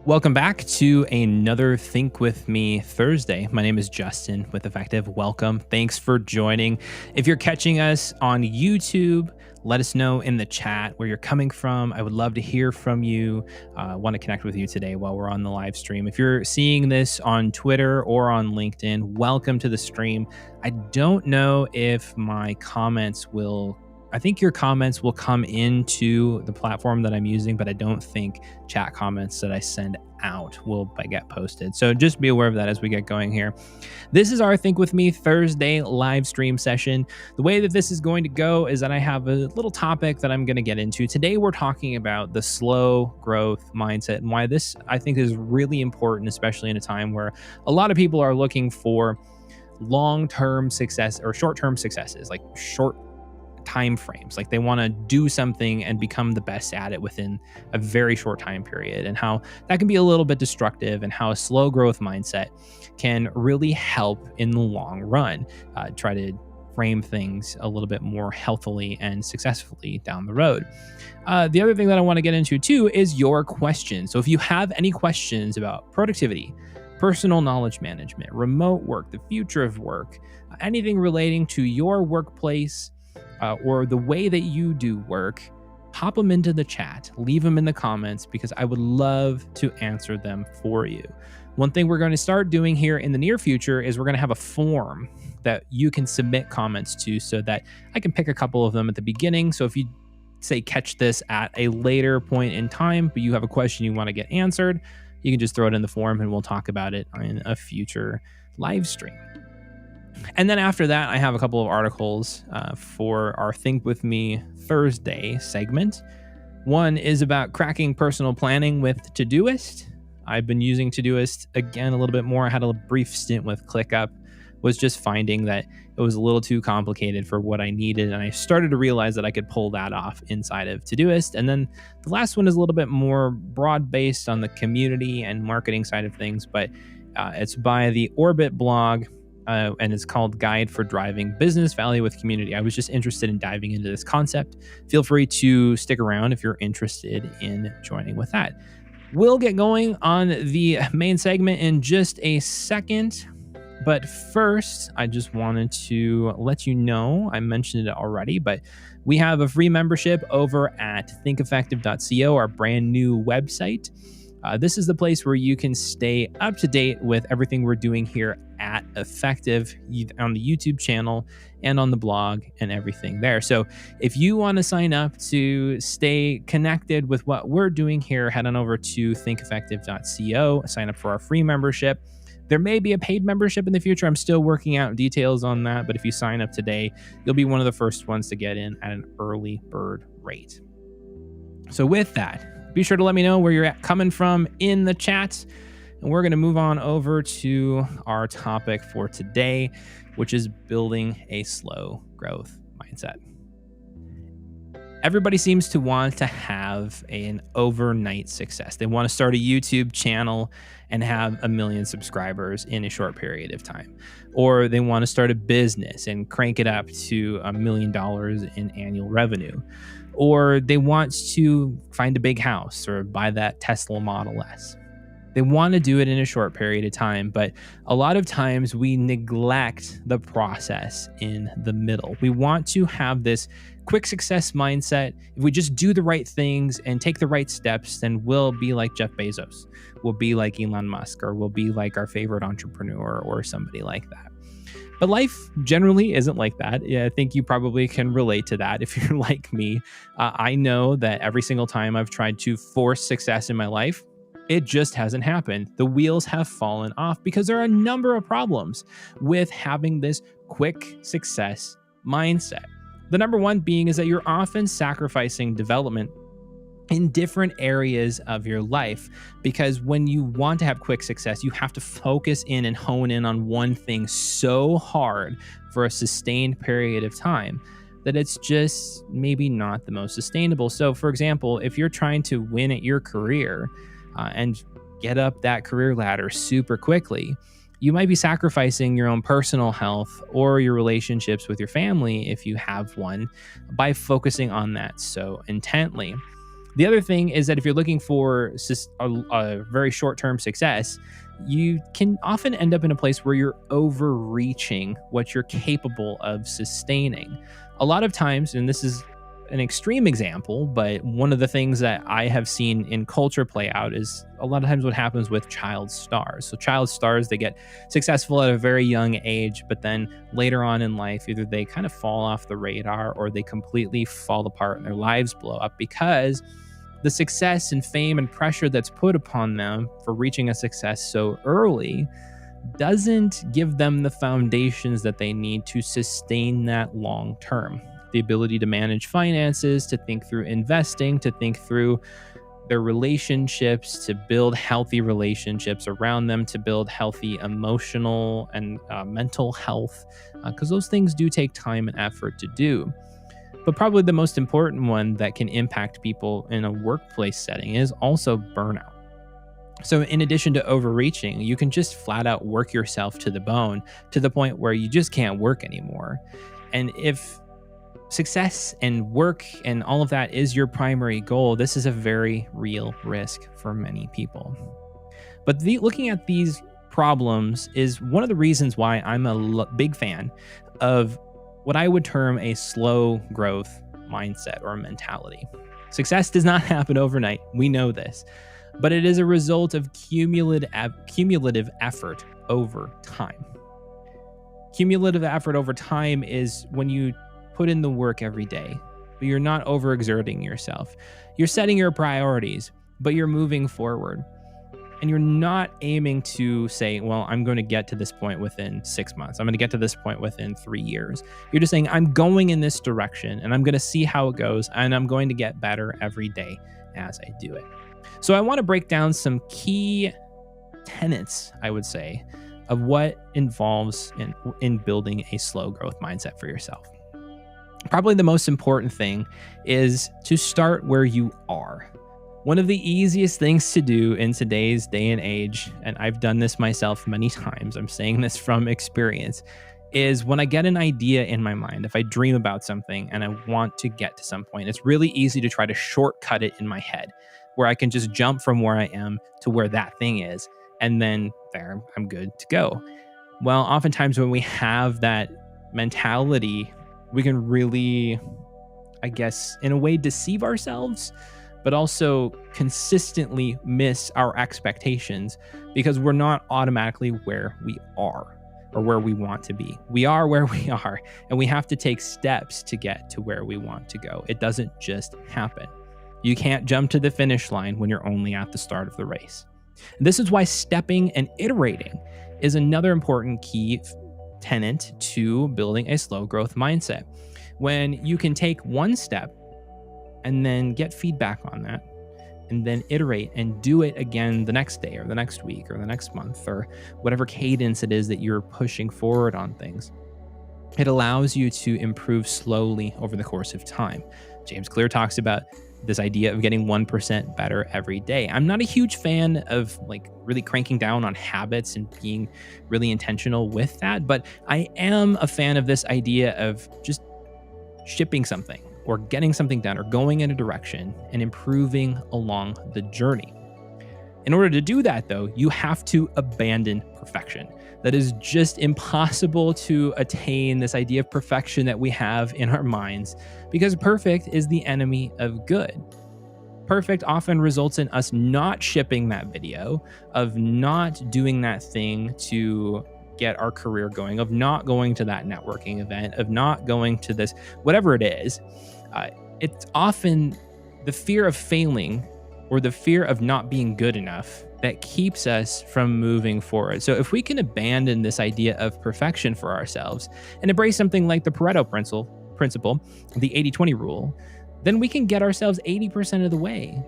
Welcome back to another Think With Me Thursday. My name is Justin with Effective. Welcome. Thanks for joining. If you're catching us on YouTube, let us know in the chat where you're coming from. I would love to hear from you. I want to connect with you today while we're on the live stream. If you're seeing this on Twitter or on LinkedIn, welcome to the stream. I don't know if my comments will I think your comments will come into the platform that I'm using, but I don't think chat comments that I send out will get posted. So just be aware of that as we get going here. This is our Think With Me Thursday live stream session. The way that this is going to go is that I have a little topic that I'm going to get into. Today, we're talking about the slow growth mindset and why this, I think, is really important, especially in a time where a lot of people are looking for long-term success or short-term successes, like short time frames. Like they want to do something and become the best at it within a very short time period, and how that can be a little bit destructive, and how a slow growth mindset can really help in the long run. Try to frame things a little bit more healthily and successfully down the road. The other thing that I want to get into too is your questions. So if you have any questions about productivity, personal knowledge management, remote work, the future of work, anything relating to your workplace, or the way that you do work, pop them into the chat, leave them in the comments, because I would love to answer them for you. One thing we're going to start doing here in the near future is we're going to have a form that you can submit comments to, so that I can pick a couple of them at the beginning. So if you say catch this at a later point in time, but you have a question you want to get answered, you can just throw it in the form and we'll talk about it in a future live stream. And then after that, I have a couple of articles for our Think With Me Thursday segment. One is about cracking personal planning with Todoist. I've been using Todoist again a little bit more. I had a brief stint with ClickUp, was just finding that it was a little too complicated for what I needed. And I started to realize that I could pull that off inside of Todoist. And then the last one is a little bit more broad-based on the community and marketing side of things, but it's by the Orbit blog. And it's called Guide for Driving Business Value with Community. I was just interested in diving into this concept. Feel free to stick around if you're interested in joining with that. We'll get going on the main segment in just a second. But first, I just wanted to let you know, I mentioned it already, but we have a free membership over at thinkeffective.co, our brand new website. This is the place where you can stay up to date with everything we're doing here at Effective on the YouTube channel and on the blog and everything there. So if you want to sign up to stay connected with what we're doing here, head on over to thinkeffective.co, sign up for our free membership. There may be a paid membership in the future. I'm still working out details on that, but if you sign up today, you'll be one of the first ones to get in at an early bird rate. So with that, be sure to let me know where you're coming from in the chat. And we're going to move on over to our topic for today, which is building a slow growth mindset. Everybody seems to want to have an overnight success. They want to start a YouTube channel and have 1 million subscribers in a short period of time. Or they want to start a business and crank it up to $1 million in annual revenue. Or they want to find a big house or buy that Tesla Model S. They want to do it in a short period of time, but a lot of times we neglect the process in the middle. We want to have this quick success mindset. If we just do the right things and take the right steps, then we'll be like Jeff Bezos, we'll be like Elon Musk, or we'll be like our favorite entrepreneur or somebody like that. But life generally isn't like that. Yeah, I think you probably can relate to that if you're like me. I know that every single time I've tried to force success in my life, it just hasn't happened. The wheels have fallen off because there are a number of problems with having this quick success mindset. The number one being is that you're often sacrificing development in different areas of your life, because when you want to have quick success, you have to focus in and hone in on one thing so hard for a sustained period of time that it's just maybe not the most sustainable. So for example, if you're trying to win at your career and get up that career ladder super quickly, you might be sacrificing your own personal health or your relationships with your family, if you have one, by focusing on that so intently. The other thing is that if you're looking for a very short-term success, you can often end up in a place where you're overreaching what you're capable of sustaining. A lot of times, and this is an extreme example, but one of the things that I have seen in culture play out is a lot of times what happens with child stars. So child stars, they get successful at a very young age, but then later on in life, either they kind of fall off the radar or they completely fall apart and their lives blow up because the success and fame and pressure that's put upon them for reaching a success so early doesn't give them the foundations that they need to sustain that long term. The ability to manage finances, to think through investing, to think through their relationships, to build healthy relationships around them, to build healthy emotional and mental health, because those things do take time and effort to do. But probably the most important one that can impact people in a workplace setting is also burnout. So in addition to overreaching, you can just flat out work yourself to the bone to the point where you just can't work anymore. And if success and work and all of that is your primary goal, this is a very real risk for many people. But looking at these problems is one of the reasons why I'm a big fan of what I would term a slow growth mindset or mentality. Success does not happen overnight. We know this, but it is a result of cumulative effort over time. Cumulative effort over time is when you put in the work every day, but you're not overexerting yourself. You're setting your priorities, but you're moving forward. And you're not aiming to say, well, I'm going to get to this point within 6 months. I'm going to get to this point within 3 years. You're just saying, I'm going in this direction and I'm going to see how it goes. And I'm going to get better every day as I do it. So I want to break down some key tenets, I would say, of what involves in building a slow growth mindset for yourself. Probably the most important thing is to start where you are. One of the easiest things to do in today's day and age, and I've done this myself many times, I'm saying this from experience, is when I get an idea in my mind, if I dream about something and I want to get to some point, it's really easy to try to shortcut it in my head, where I can just jump from where I am to where that thing is, and then there, I'm good to go. Well, oftentimes when we have that mentality, we can really, I guess, in a way, deceive ourselves, but also consistently miss our expectations because we're not automatically where we are or where we want to be. We are where we are, and we have to take steps to get to where we want to go. It doesn't just happen. You can't jump to the finish line when you're only at the start of the race. And this is why stepping and iterating is another important key tenet to building a slow growth mindset. When you can take one step and then get feedback on that, and then iterate and do it again the next day or the next week or the next month or whatever cadence it is that you're pushing forward on things. It allows you to improve slowly over the course of time. James Clear talks about this idea of getting 1% better every day. I'm not a huge fan of like really cranking down on habits and being really intentional with that, but I am a fan of this idea of just shipping something or getting something done or going in a direction and improving along the journey. In order to do that, though, you have to abandon perfection. That is just impossible to attain, this idea of perfection that we have in our minds, because perfect is the enemy of good. Perfect often results in us not shipping that video, of not doing that thing to get our career going, of not going to that networking event, of not going to this, whatever it is. It's often the fear of failing or the fear of not being good enough that keeps us from moving forward. So if we can abandon this idea of perfection for ourselves and embrace something like the Pareto principle, the 80-20 rule, then we can get ourselves 80% of the way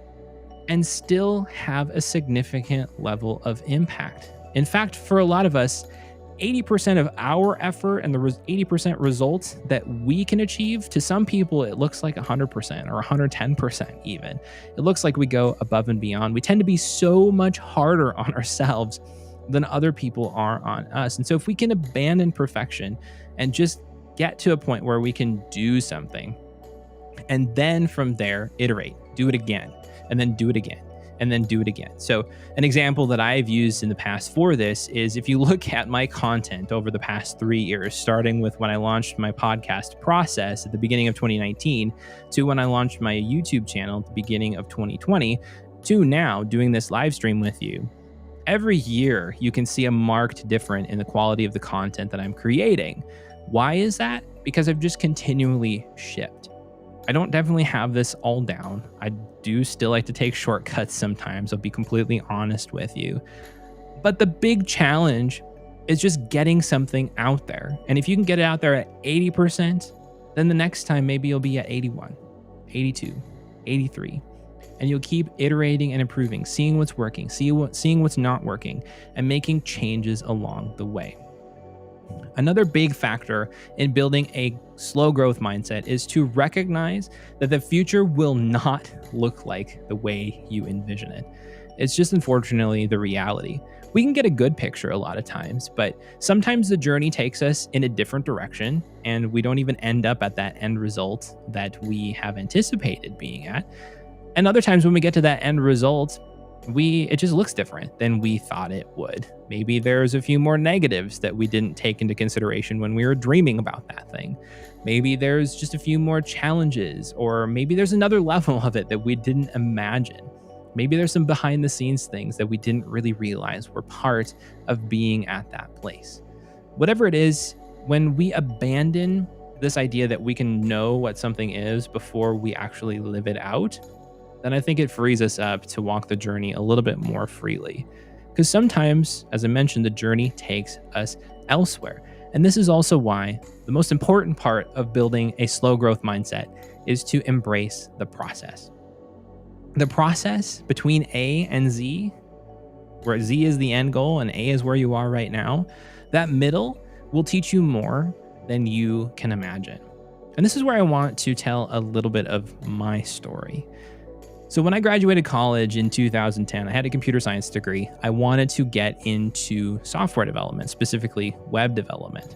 and still have a significant level of impact. In fact, for a lot of us, 80% of our effort and the 80% results that we can achieve, to some people, it looks like 100% or 110% even. It looks like we go above and beyond. We tend to be so much harder on ourselves than other people are on us. And so if we can abandon perfection and just get to a point where we can do something, and then from there, iterate, do it again, and then do it again, and then do it again. So an example that I've used in the past for this is if you look at my content over the past 3 years, starting with when I launched my podcast Process at the beginning of 2019 to when I launched my YouTube channel at the beginning of 2020 to now doing this live stream with you. Every year you can see a marked difference in the quality of the content that I'm creating. Why is that? Because I've just continually shipped. I don't definitely have this all down. I do still like to take shortcuts sometimes. I'll be completely honest with you. But the big challenge is just getting something out there. And if you can get it out there at 80%, then the next time maybe you'll be at 81, 82, 83. And you'll keep iterating and improving, seeing what's working, seeing what's not working, and making changes along the way. Another big factor in building a slow growth mindset is to recognize that the future will not look like the way you envision it. It's just unfortunately the reality. We can get a good picture a lot of times, but sometimes the journey takes us in a different direction and we don't even end up at that end result that we have anticipated being at. And other times when we get to that end result, it just looks different than we thought it would. Maybe there's a few more negatives that we didn't take into consideration when we were dreaming about that thing. Maybe there's just a few more challenges, or maybe there's another level of it that we didn't imagine. Maybe there's some behind the scenes things that we didn't really realize were part of being at that place. Whatever it is, when we abandon this idea that we can know what something is before we actually live it out, then I think it frees us up to walk the journey a little bit more freely. Because sometimes, as I mentioned, the journey takes us elsewhere. And this is also why the most important part of building a slow growth mindset is to embrace the process. The process between A and Z, where Z is the end goal and A is where you are right now, that middle will teach you more than you can imagine. And this is where I want to tell a little bit of my story. So when I graduated college in 2010, I had a computer science degree. I wanted to get into software development, specifically web development.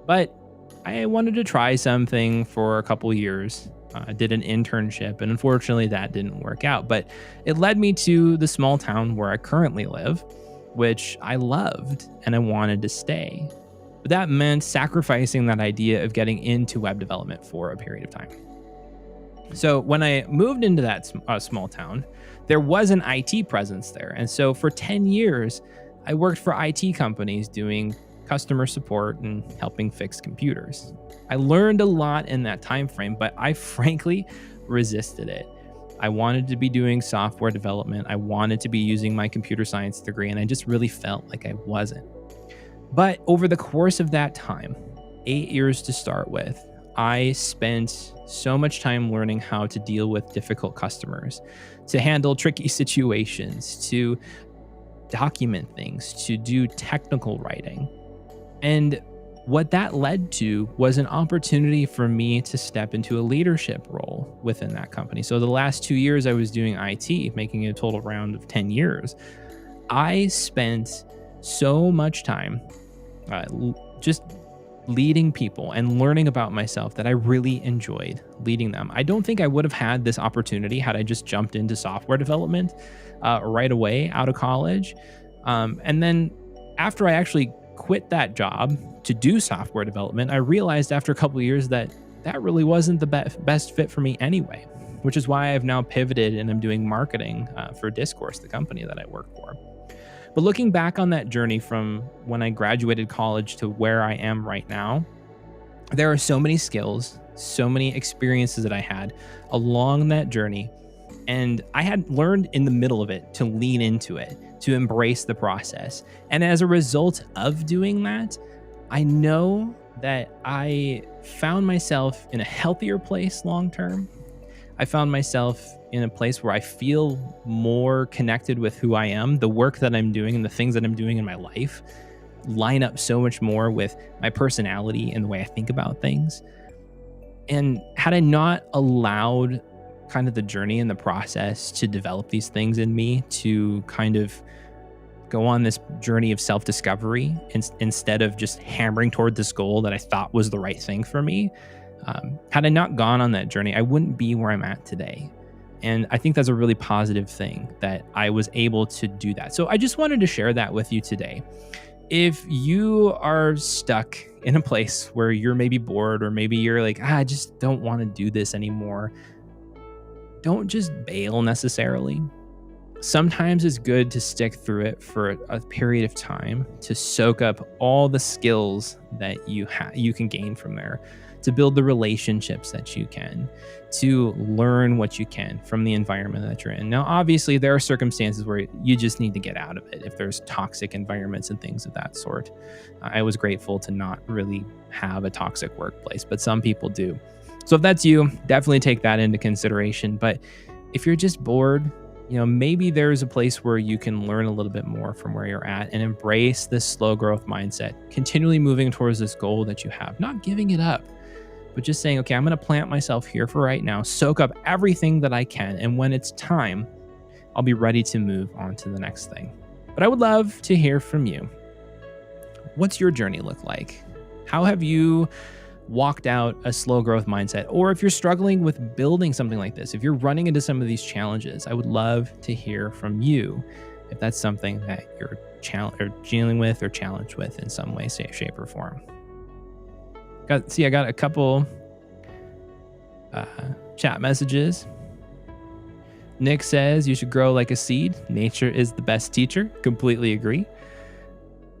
But I wanted to try something for a couple years. I did an internship, and unfortunately that didn't work out. But it led me to the small town where I currently live, which I loved and I wanted to stay. But that meant sacrificing that idea of getting into web development for a period of time. So when I moved into that small town, there was an IT presence there. And so for 10 years, I worked for IT companies doing customer support and helping fix computers. I learned a lot in that time frame, but I frankly resisted it. I wanted to be doing software development. I wanted to be using my computer science degree, and I just really felt like I wasn't. But over the course of that time, 8 years to start with, I spent so much time learning how to deal with difficult customers, to handle tricky situations, to document things, to do technical writing. And what that led to was an opportunity for me to step into a leadership role within that company. So the last 2 years I was doing IT, making it a total round of 10 years. I spent so much time just leading people and learning about myself that I really enjoyed leading them. I don't think I would have had this opportunity had I just jumped into software development right away out of college. And then after I actually quit that job to do software development, I realized after a couple of years that that really wasn't the best fit for me anyway, which is why I've now pivoted and I'm doing marketing for Discourse, the company that I work for. But looking back on that journey from when I graduated college to where I am right now, there are so many skills, so many experiences that I had along that journey. And I had learned in the middle of it to lean into it, to embrace the process. And as a result of doing that, I know that I found myself in a healthier place long term. I found myself in a place where I feel more connected with who I am. The work that I'm doing and the things that I'm doing in my life line up so much more with my personality and the way I think about things. And had I not allowed kind of the journey and the process to develop these things in me, to kind of go on this journey of self-discovery instead of just hammering toward this goal that I thought was the right thing for me, had I not gone on that journey, I wouldn't be where I'm at today. And I think that's a really positive thing that I was able to do that. So I just wanted to share that with you today. If you are stuck in a place where you're maybe bored, or maybe you're like, I just don't want to do this anymore, don't just bail necessarily. Sometimes it's good to stick through it for a period of time to soak up all the skills that you can gain from there, to build the relationships that you can, to learn what you can from the environment that you're in. Now, obviously, there are circumstances where you just need to get out of it. If there's toxic environments and things of that sort, I was grateful to not really have a toxic workplace, but some people do. So if that's you, definitely take that into consideration. But if you're just bored, maybe there's a place where you can learn a little bit more from where you're at and embrace this slow growth mindset, continually moving towards this goal that you have, not giving it up, but just saying, okay, I'm going to plant myself here for right now, soak up everything that I can. And when it's time, I'll be ready to move on to the next thing. But I would love to hear from you. What's your journey look like? How have you walked out a slow growth mindset? Or if you're struggling with building something like this, if you're running into some of these challenges, I would love to hear from you if that's something that you're dealing with or challenged with in some way, shape, or form. I got a couple chat messages. Nick says you should grow like a seed. Nature is the best teacher. Completely agree.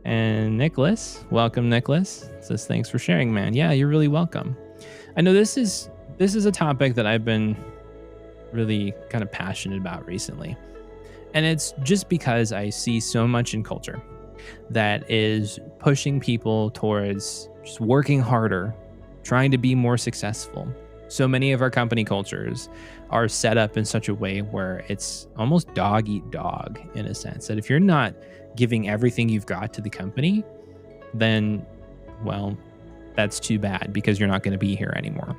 And Nicholas, welcome Nicholas, says thanks for sharing, man. Yeah, you're really welcome. I know this is a topic that I've been really kind of passionate about recently. And it's just because I see so much in culture that is pushing people towards just working harder, trying to be more successful. So many of our company cultures are set up in such a way where it's almost dog eat dog, in a sense that if you're not giving everything you've got to the company, then, well, that's too bad because you're not going to be here anymore.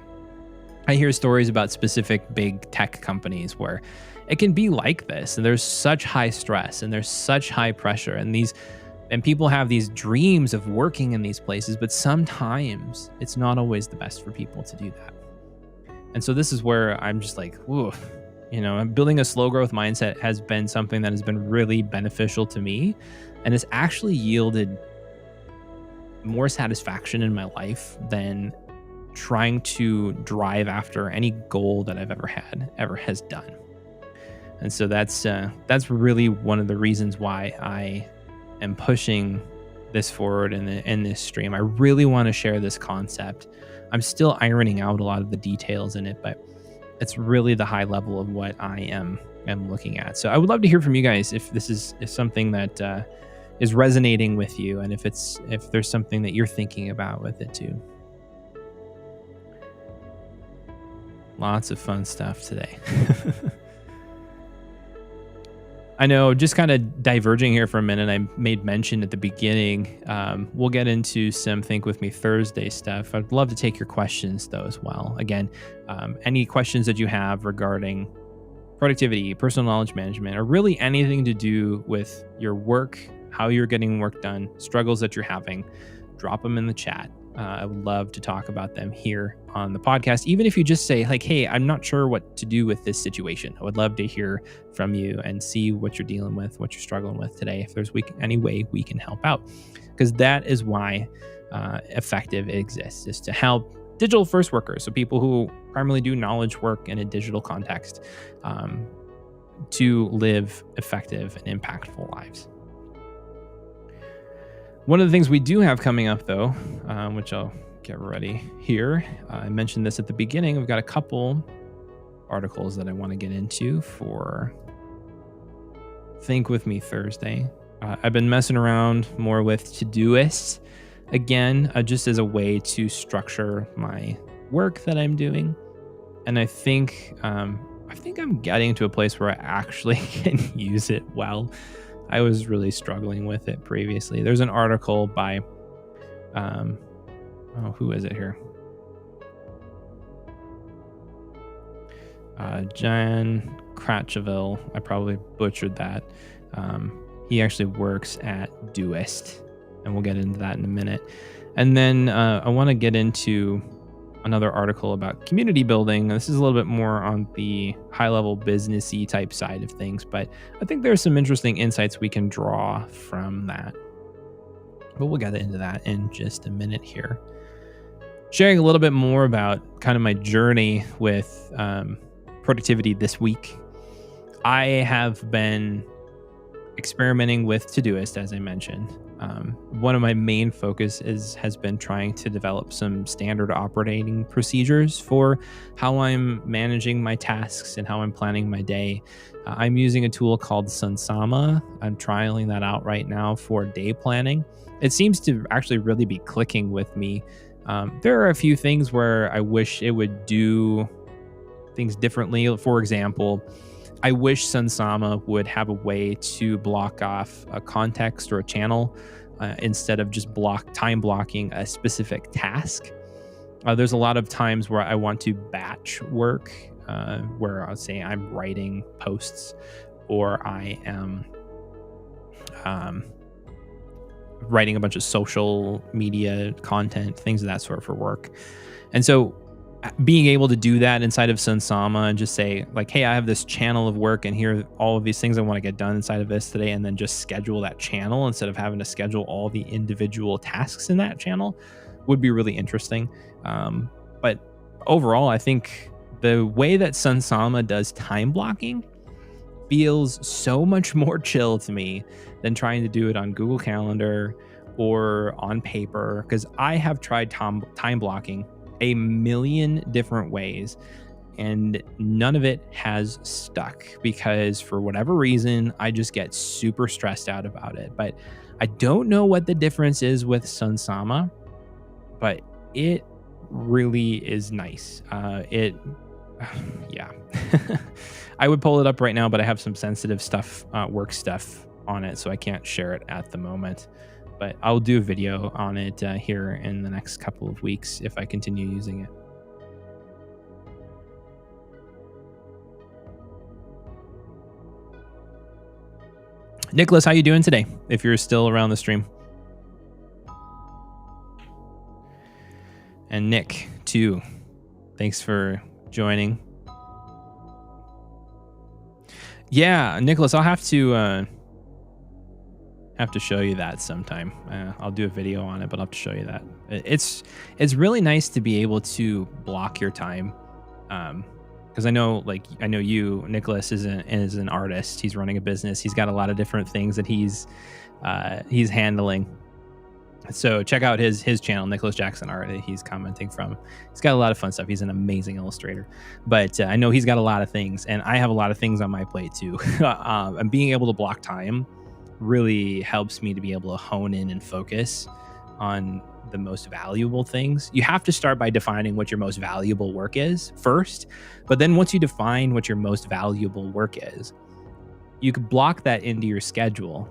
I hear stories about specific big tech companies where it can be like this, and there's such high stress and there's such high pressure, and people have these dreams of working in these places, but sometimes it's not always the best for people to do that. And so this is where I'm just like, whoa, building a slow growth mindset has been something that has been really beneficial to me, and it's actually yielded more satisfaction in my life than trying to drive after any goal that I've ever has done. And so that's really one of the reasons why I am pushing this forward in this stream. I really want to share this concept. I'm still ironing out a lot of the details in it, but it's really the high level of what I am looking at. So I would love to hear from you guys if this is something that is resonating with you, and if there's something that you're thinking about with it too. Lots of fun stuff today. I know, just kind of diverging here for a minute, I made mention at the beginning, we'll get into some Think With Me Thursday stuff. I'd love to take your questions, though, as well. Again, any questions that you have regarding productivity, personal knowledge management, or really anything to do with your work, how you're getting work done, struggles that you're having, drop them in the chat. I would love to talk about them here on the podcast. Even if you just say like, hey, I'm not sure what to do with this situation. I would love to hear from you and see what you're dealing with, what you're struggling with today. If there's any way we can help out, because that is why Effective exists, is to help digital first workers. So people who primarily do knowledge work in a digital context, to live effective and impactful lives. One of the things we do have coming up, though, which I'll get ready here, I mentioned this at the beginning. We've got a couple articles that I want to get into for Think With Me Thursday. I've been messing around more with Todoist again, just as a way to structure my work that I'm doing. And I think I'm getting to a place where I actually can use it well. I was really struggling with it previously. There's an article by, who is it here? Jan Kratcheville. I probably butchered that. He actually works at Doist, and we'll get into that in a minute. And then I want to get into another article about community building. This is a little bit more on the high level businessy type side of things, but I think there's some interesting insights we can draw from that. But we'll get into that in just a minute here. Sharing a little bit more about kind of my journey with productivity this week. I have been experimenting with Todoist, as I mentioned. One of my main focus has been trying to develop some standard operating procedures for how I'm managing my tasks and how I'm planning my day. I'm using a tool called Sunsama. I'm trialing that out right now for day planning. It seems to actually really be clicking with me. There are a few things where I wish it would do things differently. For example, I wish Sunsama would have a way to block off a context or a channel instead of just time blocking a specific task. There's a lot of times where I want to batch work, where I'll say I'm writing posts or I am writing a bunch of social media content, things of that sort for work. And so being able to do that inside of Sunsama and just say like, hey, I have this channel of work and here are all of these things I want to get done inside of this today, and then just schedule that channel instead of having to schedule all the individual tasks in that channel would be really interesting. But overall, I think the way that Sunsama does time blocking feels so much more chill to me than trying to do it on Google Calendar or on paper, because I have tried time blocking a million different ways and none of it has stuck because for whatever reason I just get super stressed out about it. But I don't know what the difference is with Sunsama, but it really is nice. Yeah. I would pull it up right now, but I have some sensitive stuff, work stuff on it, so I can't share it at the moment. But I'll do a video on it here in the next couple of weeks if I continue using it. Nicholas, how you doing today? If you're still around the stream. And Nick, too. Thanks for joining. Yeah, Nicholas, I'll have to show you that sometime. I'll do a video on it, but I'll have to show you that. It's really nice to be able to block your time. Because I know you, Nicholas, is an artist. He's running a business. He's got a lot of different things that he's handling. So check out his channel, Nicholas Jackson Art, that he's commenting from. He's got a lot of fun stuff. He's an amazing illustrator. But I know he's got a lot of things, and I have a lot of things on my plate too. And being able to block time really helps me to be able to hone in and focus on the most valuable things. You have to start by defining what your most valuable work is first. But then once you define what your most valuable work is, you could block that into your schedule.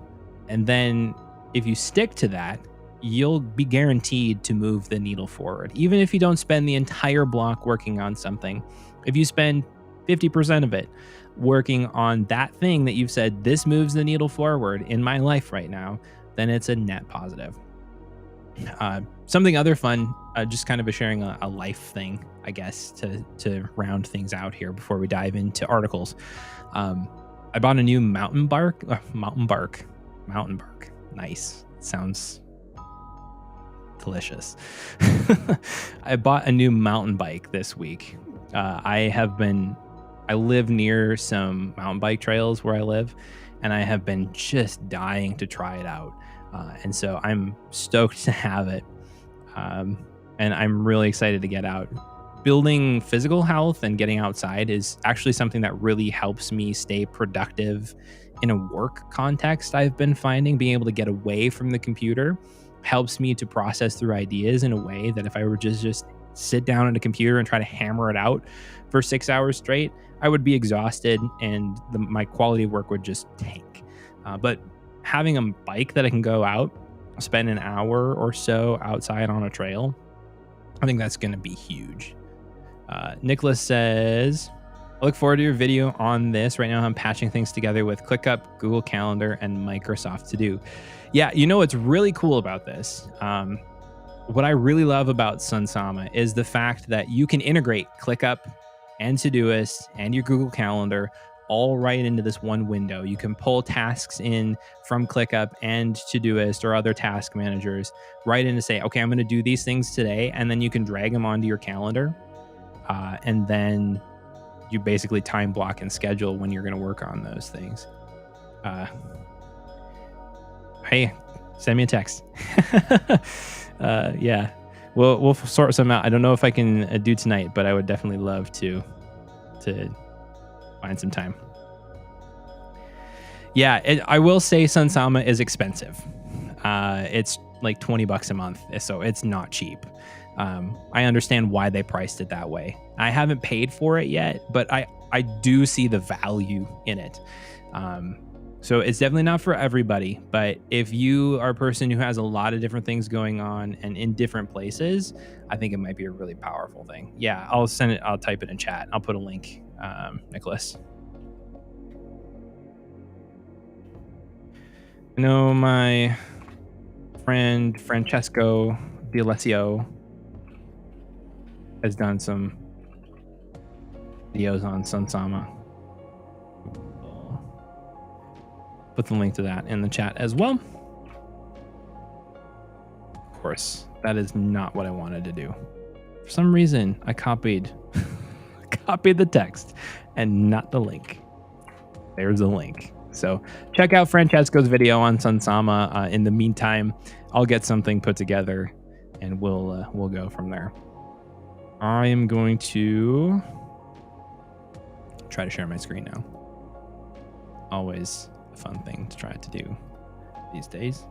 And then if you stick to that, you'll be guaranteed to move the needle forward. Even if you don't spend the entire block working on something, if you spend 50% of it working on that thing that you've said, this moves the needle forward in my life right now, then it's a net positive. Something other fun, just kind of sharing a life thing, I guess, to round things out here before we dive into articles. I bought a new mountain bike. Nice. Sounds delicious. I bought a new mountain bike this week. I live near some mountain bike trails where I live, and I have been just dying to try it out. And so I'm stoked to have it. And I'm really excited to get out. Building physical health and getting outside is actually something that really helps me stay productive in a work context. I've been finding being able to get away from the computer helps me to process through ideas in a way that if I were just sit down at a computer and try to hammer it out for 6 hours straight, I would be exhausted and my quality of work would just tank. But having a bike that I can go out, spend an hour or so outside on a trail, I think that's going to be huge. Nicholas says, I look forward to your video on this. Right now I'm patching things together with ClickUp, Google Calendar, and Microsoft To Do. Yeah, you know what's really cool about this? what I really love about Sunsama is the fact that you can integrate ClickUp and Todoist and your Google Calendar all right into this one window. You can pull tasks in from ClickUp and Todoist or other task managers right in to say, okay, I'm going to do these things today. And then you can drag them onto your calendar. And then you basically time block and schedule when you're going to work on those things. Hey, send me a text. Yeah, we'll sort some out. I don't know if I can do tonight, but I would definitely love to find some time. Yeah, I will say Sunsama is expensive. It's like $20 a month, so it's not cheap. I understand why they priced it that way. I haven't paid for it yet, but I do see the value in it. So it's definitely not for everybody, but if you are a person who has a lot of different things going on and in different places, I think it might be a really powerful thing. Yeah, I'll send it. I'll type it in chat. I'll put a link, Nicholas. I know my friend Francesco D'Alessio has done some videos on Sunsama. Put the link to that in the chat as well. Of course, that is not what I wanted to do. For some reason, I copied the text and not the link. There's the link. So check out Francesco's video on Sunsama. In the meantime, I'll get something put together and we'll go from there. I am going to try to share my screen now. Always a fun thing to try to do these days.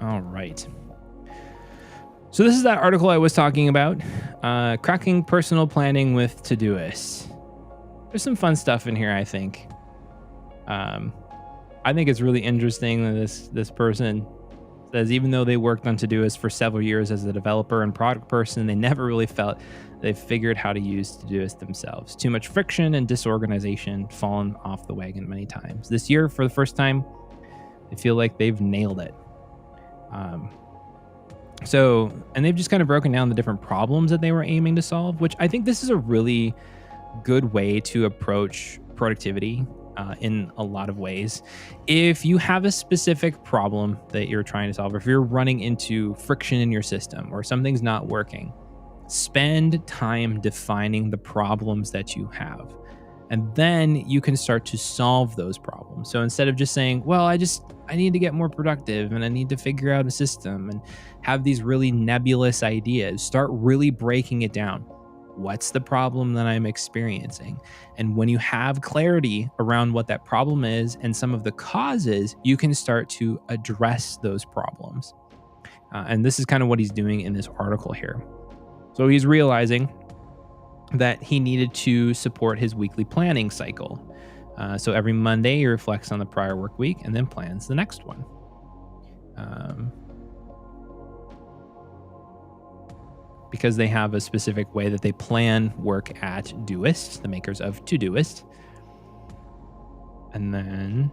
All right. So this is that article I was talking about, cracking personal planning with Todoist. There's some fun stuff in here, I think. I think it's really interesting that this person says even though they worked on Todoist for several years as a developer and product person, they never really felt they've figured how to use Todoist themselves. Too much friction and disorganization, fallen off the wagon many times. This year, for the first time, they feel like they've nailed it. And they've just kind of broken down the different problems that they were aiming to solve, which I think this is a really good way to approach productivity in a lot of ways. If you have a specific problem that you're trying to solve, or if you're running into friction in your system or something's not working, spend time defining the problems that you have. And then you can start to solve those problems. So instead of just saying, well, I need to get more productive and I need to figure out a system and have these really nebulous ideas, start really breaking it down. What's the problem that I'm experiencing? And when you have clarity around what that problem is and some of the causes, you can start to address those problems. And this is kind of what he's doing in this article here. So he's realizing that he needed to support his weekly planning cycle. So every Monday, he reflects on the prior work week and then plans the next one. Because they have a specific way that they plan work at Doist, the makers of Todoist. And then,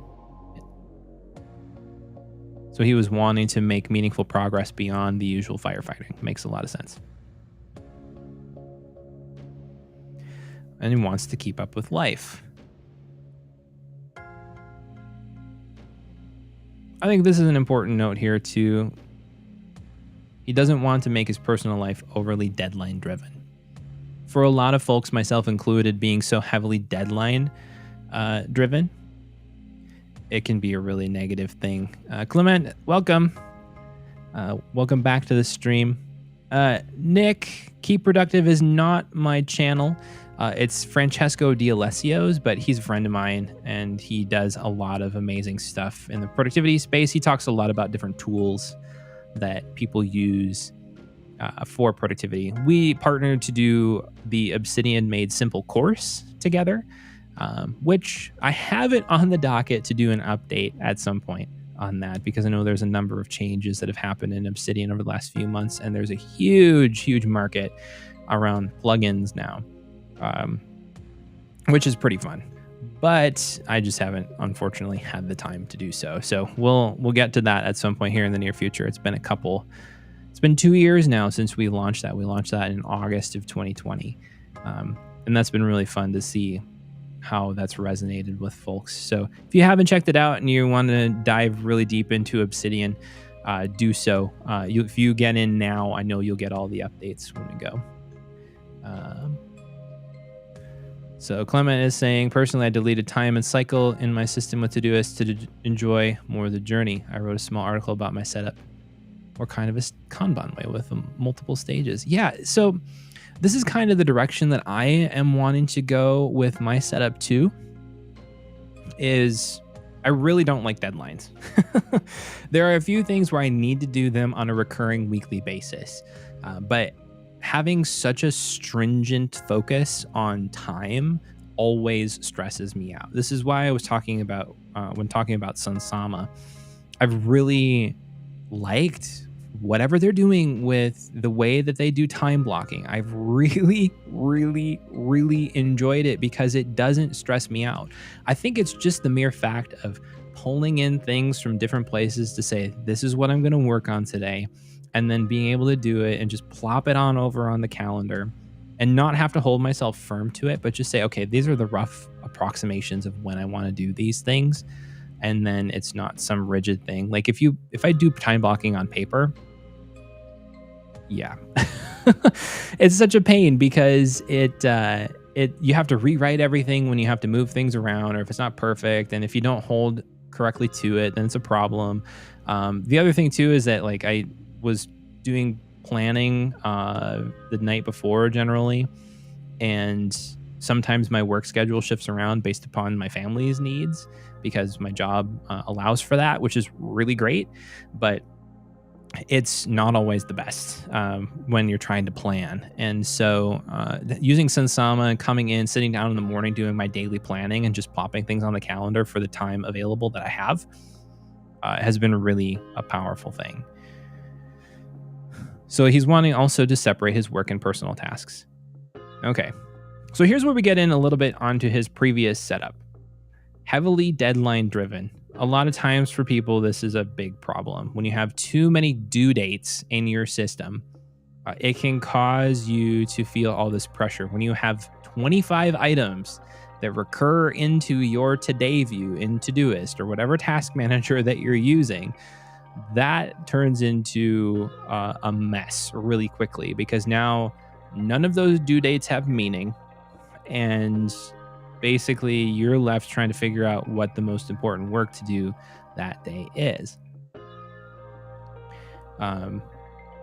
so he was wanting to make meaningful progress beyond the usual firefighting. Makes a lot of sense. And he wants to keep up with life. I think this is an important note here too. He doesn't want to make his personal life overly deadline driven. For a lot of folks, myself included, being so heavily deadline driven, it can be a really negative thing. Clement, welcome. Welcome back to the stream. Nick, Keep Productive is not my channel. It's Francesco D'Alessio's, but he's a friend of mine and he does a lot of amazing stuff in the productivity space. He talks a lot about different tools that people use for productivity. We partnered to do the Obsidian Made Simple course together, which I have it on the docket to do an update at some point on that, because I know there's a number of changes that have happened in Obsidian over the last few months, and there's a huge market around plugins now, which is pretty fun. But I just haven't, unfortunately, had the time to do so. So we'll get to that at some point here in the near future. It's been 2 years now since we launched that. We launched that in August of 2020. And that's been really fun to see how that's resonated with folks. So if you haven't checked it out and you want to dive really deep into Obsidian, do so. If you get in now, I know you'll get all the updates when we go. So Clement is saying, personally, I deleted time and cycle in my system with Todoist to enjoy more of the journey. I wrote a small article about my setup, or kind of a Kanban way with multiple stages. Yeah, so this is kind of the direction that I am wanting to go with my setup too, is I really don't like deadlines. There are a few things where I need to do them on a recurring weekly basis, but having such a stringent focus on time always stresses me out. This is why I was talking about, when talking about Sunsama, I've really liked whatever they're doing with the way that they do time blocking. I've really, really, really enjoyed it because it doesn't stress me out. I think it's just the mere fact of pulling in things from different places to say, this is what I'm going to work on today, and then being able to do it and just plop it on over on the calendar and not have to hold myself firm to it, but just say, okay, these are the rough approximations of when I want to do these things. And then it's not some rigid thing. Like if I do time blocking on paper, yeah, it's such a pain because you have to rewrite everything when you have to move things around, or if it's not perfect, and if you don't hold correctly to it, then it's a problem. The other thing too is that like I was doing planning the night before generally, and sometimes my work schedule shifts around based upon my family's needs because my job allows for that, which is really great, but it's not always the best when you're trying to plan. And so using Sunsama and coming in, sitting down in the morning, doing my daily planning and just plopping things on the calendar for the time available that I have has been really a powerful thing. So he's wanting also to separate his work and personal tasks. Okay, so here's where we get in a little bit onto his previous setup. Heavily deadline driven. A lot of times for people, this is a big problem. When you have too many due dates in your system, it can cause you to feel all this pressure. When you have 25 items that recur into your today view in Todoist or whatever task manager that you're using, that turns into a mess really quickly, because now none of those due dates have meaning, and basically you're left trying to figure out what the most important work to do that day is.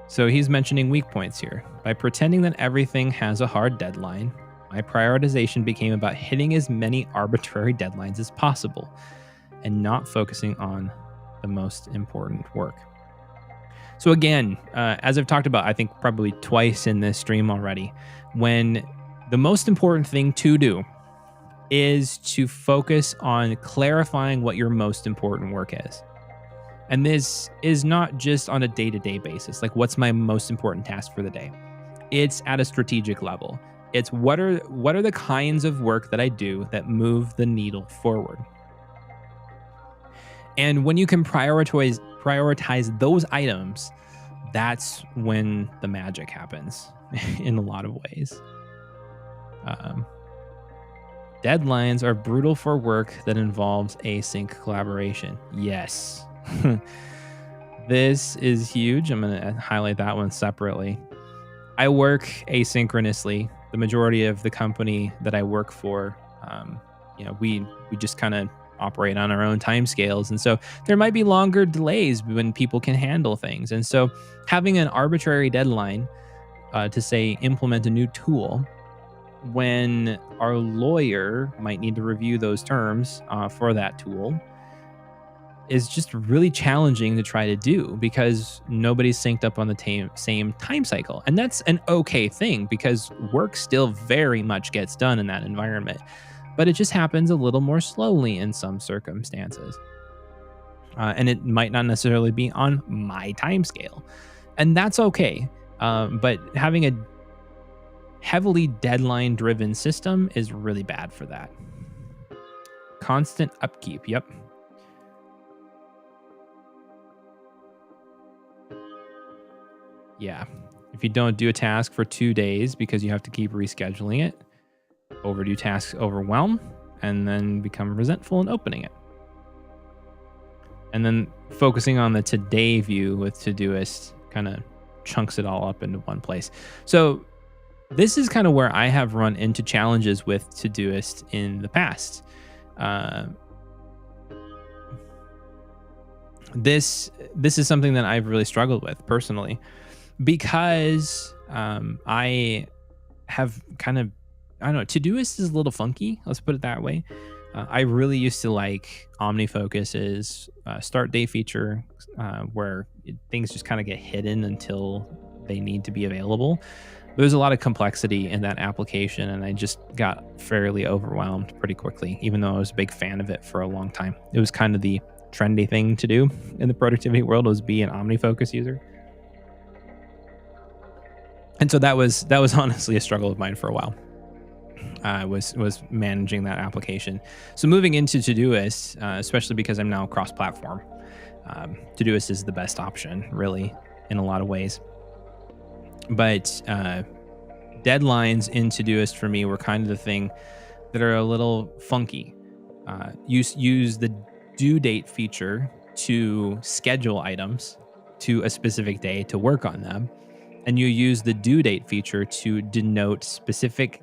So he's mentioning weak points here. By pretending that everything has a hard deadline, my prioritization became about hitting as many arbitrary deadlines as possible and not focusing on the most important work. So again, as I've talked about, I think probably twice in this stream already, when the most important thing to do is to focus on clarifying what your most important work is. And this is not just on a day-to-day basis, like what's my most important task for the day. It's at a strategic level. It's what are the kinds of work that I do that move the needle forward. And when you can prioritize those items, that's when the magic happens in a lot of ways. Deadlines are brutal for work that involves async collaboration. Yes. This is huge. I'm going to highlight that one separately. I work asynchronously. The majority of the company that I work for, we just kind of operate on our own timescales. And so there might be longer delays when people can handle things. And so having an arbitrary deadline to say implement a new tool when our lawyer might need to review those terms for that tool is just really challenging to try to do because nobody's synced up on the same time cycle. And that's an okay thing because work still very much gets done in that environment, but it just happens a little more slowly in some circumstances. And it might not necessarily be on my time scale, and that's okay. But having heavily deadline driven system is really bad for that. Constant upkeep. Yep. Yeah. If you don't do a task for 2 days because you have to keep rescheduling it, overdue tasks overwhelm and then become resentful in opening it. And then focusing on the today view with Todoist kind of chunks it all up into one place. So this is kind of where I have run into challenges with Todoist in the past. This is something that I've really struggled with personally because I have kind of, I don't know, Todoist is a little funky. Let's put it that way. I really used to like OmniFocus's start date feature where things just kind of get hidden until they need to be available. There's a lot of complexity in that application, and I just got fairly overwhelmed pretty quickly, even though I was a big fan of it for a long time. It was kind of the trendy thing to do in the productivity world, was be an OmniFocus user. And so that was honestly a struggle of mine for a while. Was managing that application. So moving into Todoist, especially because I'm now cross-platform, Todoist is the best option, really, in a lot of ways. But deadlines in Todoist for me were kind of the thing that are a little funky. Use the due date feature to schedule items to a specific day to work on them, and you use the due date feature to denote specific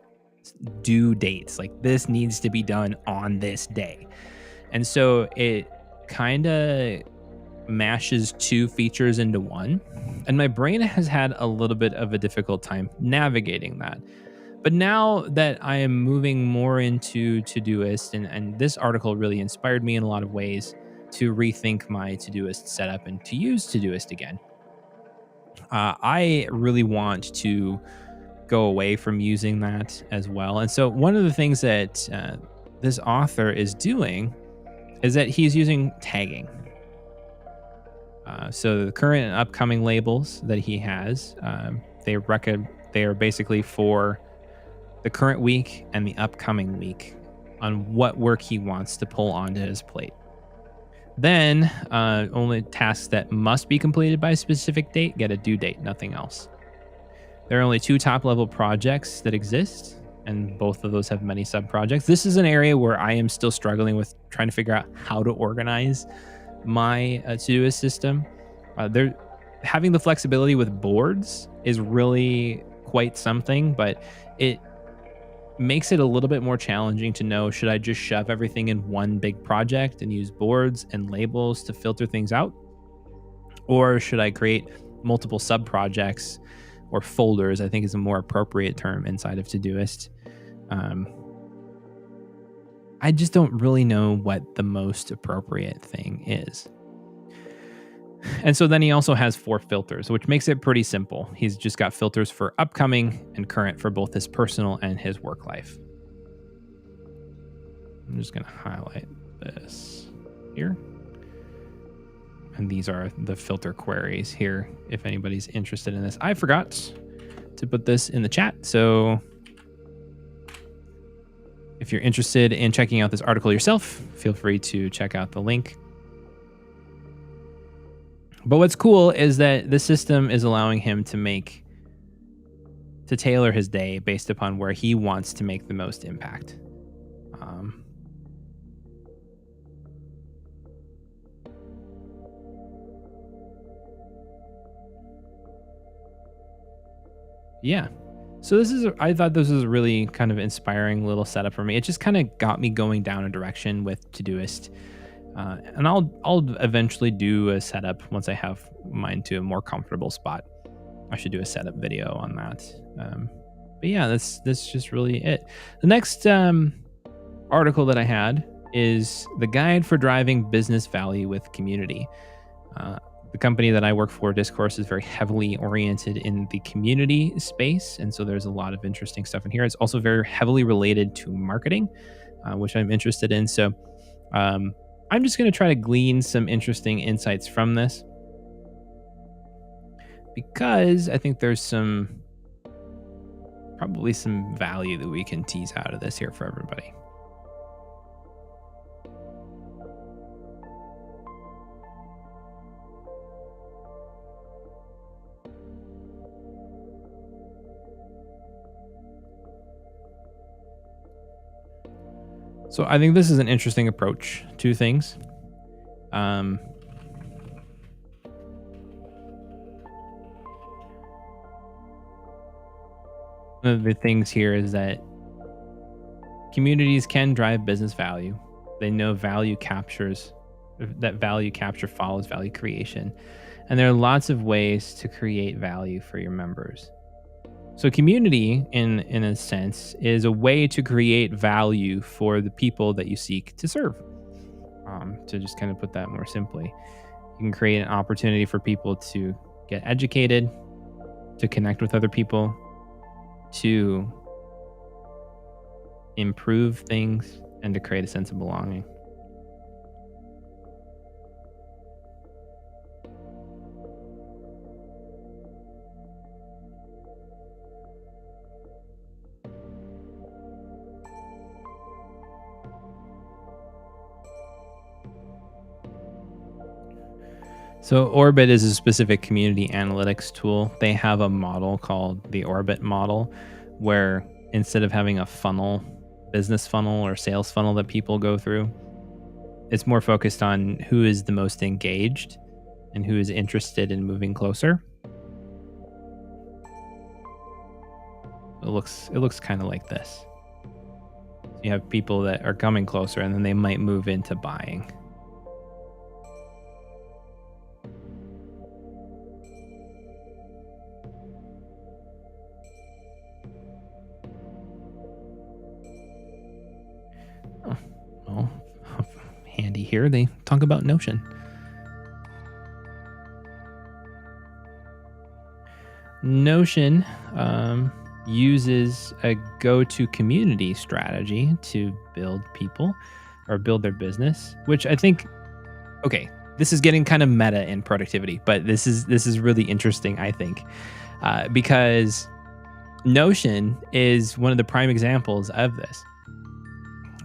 due dates, like this needs to be done on this day. And so it kind of mashes two features into one, and my brain has had a little bit of a difficult time navigating that. But now that I am moving more into Todoist, and this article really inspired me in a lot of ways to rethink my Todoist setup and to use Todoist again. I really want to go away from using that as well. And so one of the things that this author is doing is that he's using tagging. So the current and upcoming labels that he has, they are basically for the current week and the upcoming week on what work he wants to pull onto his plate. Then only tasks that must be completed by a specific date get a due date, nothing else. There are only 2 top-level projects that exist, and both of those have many sub-projects. This is an area where I am still struggling with trying to figure out how to organize my Todoist system. Having the flexibility with boards is really quite something, but it makes it a little bit more challenging to know, should I just shove everything in one big project and use boards and labels to filter things out? Or should I create multiple sub-projects, or folders, I think is a more appropriate term inside of Todoist. I just don't really know what the most appropriate thing is. And so then he also has 4 filters, which makes it pretty simple. He's just got filters for upcoming and current for both his personal and his work life. I'm just going to highlight this here. And these are the filter queries here, if anybody's interested in this. I forgot to put this in the chat, so if you're interested in checking out this article yourself, feel free to check out the link. But what's cool is that the system is allowing him to tailor his day based upon where he wants to make the most impact. Yeah. So I thought this was a really kind of inspiring little setup for me. It just kind of got me going down a direction with Todoist. And I'll eventually do a setup once I have mine to a more comfortable spot. I should do a setup video on that. But yeah, that's just really it. The next article that I had is The Guide for Driving Business Value with Community. The company that I work for, Discourse, is very heavily oriented in the community space. And so there's a lot of interesting stuff in here. It's also very heavily related to marketing, which I'm interested in. So I'm just going to try to glean some interesting insights from this, because I think there's some probably some value that we can tease out of this here for everybody. So I think this is an interesting approach to things. Um, One of the things here is that communities can drive business value. They know value capture follows value creation. And there are lots of ways to create value for your members. So community in a sense is a way to create value for the people that you seek to serve. To just kind of put that more simply, you can create an opportunity for people to get educated, to connect with other people, to improve things, and to create a sense of belonging. So Orbit is a specific community analytics tool. They have a model called the Orbit model, where instead of having a funnel, business funnel or sales funnel that people go through, it's more focused on who is the most engaged and who is interested in moving closer. It looks kind of like this. You have people that are coming closer and then they might move into buying. Well, handy here, they talk about Notion. Notion uses a go-to community strategy to build people or build their business, which I think, okay, this is getting kind of meta in productivity, but this is really interesting, I think, because Notion is one of the prime examples of this.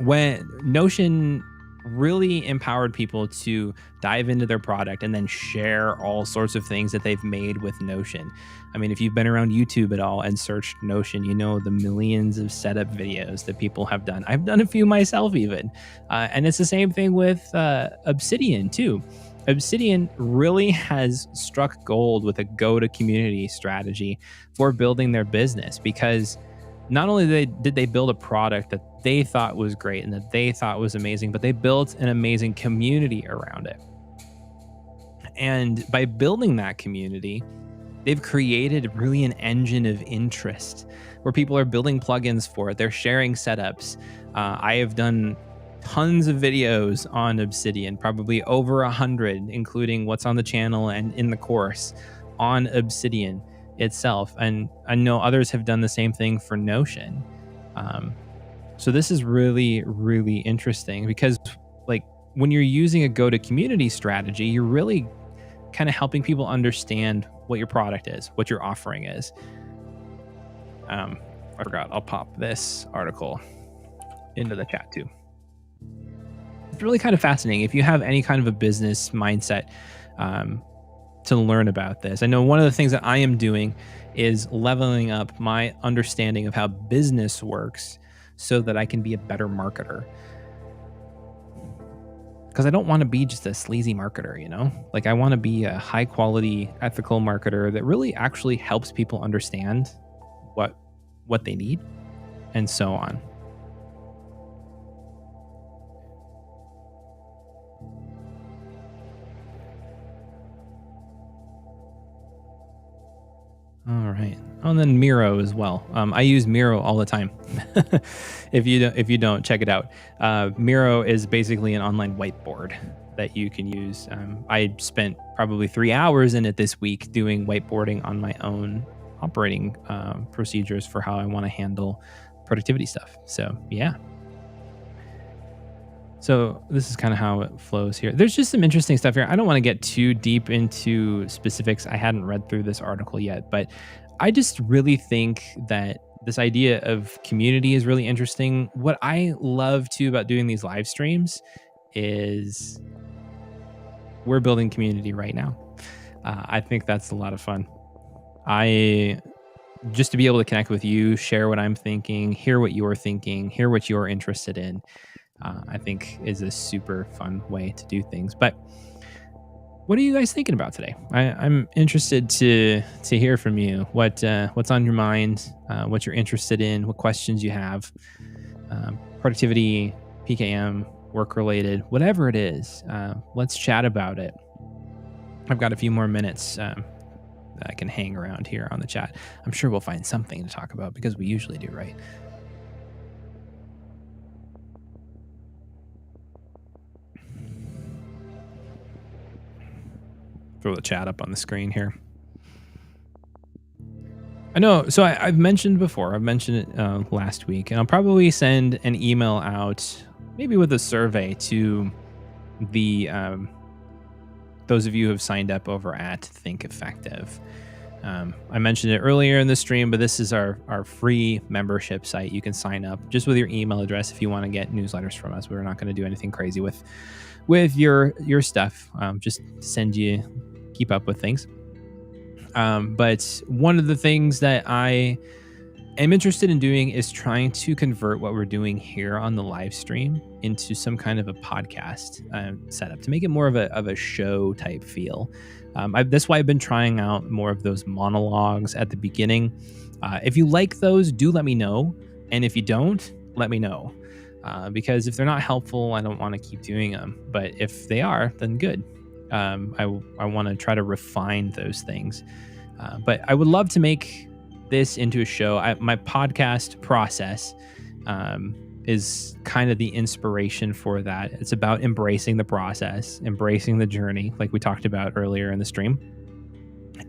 When Notion really empowered people to dive into their product and then share all sorts of things that they've made with Notion. I mean, if you've been around YouTube at all and searched Notion, you know the millions of setup videos that people have done. I've done a few myself even. And it's the same thing with Obsidian too. Obsidian really has struck gold with a go-to-community strategy for building their business, because not only did they build a product that they thought was great and that they thought was amazing, but they built an amazing community around it. And by building that community, they've created really an engine of interest where people are building plugins for it. They're sharing setups. I have done tons of videos on Obsidian, probably over 100, including what's on the channel and in the course on Obsidian itself. And I know others have done the same thing for Notion. So this is really, really interesting, because like when you're using a go-to-community strategy, you're really kind of helping people understand what your product is, what your offering is. I forgot, I'll pop this article into the chat too. It's really kind of fascinating if you have any kind of a business mindset to learn about this. I know one of the things that I am doing is leveling up my understanding of how business works so that I can be a better marketer. Because I don't want to be just a sleazy marketer, you know? Like, I want to be a high quality, ethical marketer that really actually helps people understand what they need and so on. All right. Oh, and then Miro as well. I use Miro all the time. If you don't, check it out. Miro is basically an online whiteboard that you can use. I spent probably 3 hours in it this week doing whiteboarding on my own operating procedures for how I want to handle productivity stuff. So yeah. So this is kind of how it flows here. There's just some interesting stuff here. I don't want to get too deep into specifics. I hadn't read through this article yet, but I just really think that this idea of community is really interesting. What I love too about doing these live streams is we're building community right now. I think that's a lot of fun. I just to be able to connect with you, share what I'm thinking, hear what you're thinking, hear what you're interested in, I think is a super fun way to do things. But what are you guys thinking about today? I'm interested to hear from you. What's on your mind? What you're interested in? What questions you have? Productivity, PKM, work related, whatever it is. Let's chat about it. I've got a few more minutes that I can hang around here on the chat. I'm sure we'll find something to talk about because we usually do, right? Throw the chat up on the screen here. I know. So I've mentioned before. I've mentioned it last week, and I'll probably send an email out, maybe with a survey to the those of you who have signed up over at Think Effective. I mentioned it earlier in the stream, but this is our free membership site. You can sign up just with your email address if you want to get newsletters from us. We're not going to do anything crazy with your stuff. Just send you keep up with things. But one of the things that I am interested in doing is trying to convert what we're doing here on the live stream into some kind of a podcast setup to make it more of a show type feel. That's why I've been trying out more of those monologues at the beginning. If you like those, do let me know. And if you don't, let me know. Because if they're not helpful, I don't want to keep doing them. But if they are, then good. I want to try to refine those things. But I would love to make this into a show. My podcast process is kind of the inspiration for that. It's about embracing the process, embracing the journey, like we talked about earlier in the stream.